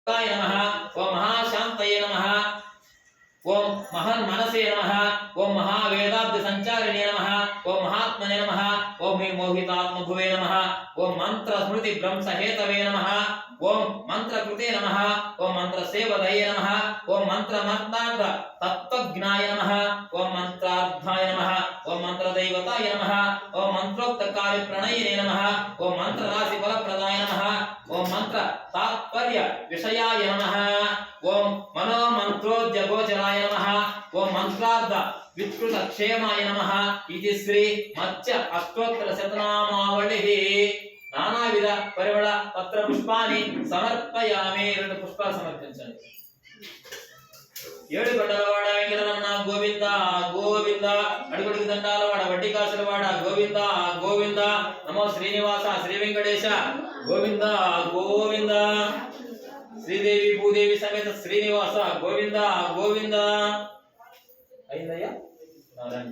नमः ओम महाशांतये नमः ओम महन्मनसे नमः ओम महावेदाब्द संचारिणे नमः ओम महात्मने नमः ओम मोहितात्मभुवे नमः ओम मंत्र स्मृति ब्रह्म हेतवे नमः ओम मंत्र कृते नमः ओम मंत्र सेवदये नमः ओम मंत्र मत्तार्थ तत्वज्ञाय नमः ओम मंत्रार्थाय नमः ओम मंत्र दैवताय नमः ओम मंत्रोक्त कार्य प्रणयिने नमः ओम मंत्र राशि फलप्रदाय नमः ओम मंत्र तात्पर्य विषयाय नमः ओम मनो मंत्रोद्य गोचराय नमः ओम मंत्रार्थ विकृत क्षेमाय नमः इति श्री मत्स्य अष्टोत्तर शतनामावलिः नानाविध परिमಳ पत्र पुष्पानि समर्पयामि। రెండు పుష్పాలు సమర్పించండి। ఏడు గంటలవాడ వెంకటరమణ గోవింద గోవింద అడుగుడుగు దండాలవాడ వడ్డీ కాసులవాడ గోవింద గోవింద నమో శ్రీనివాస శ్రీ వెంకటేశ గోవింద గోవింద శ్రీదేవి భూదేవి సమేత శ్రీనివాస గోవింద గోవింద అయిందయ్యా నారాయణ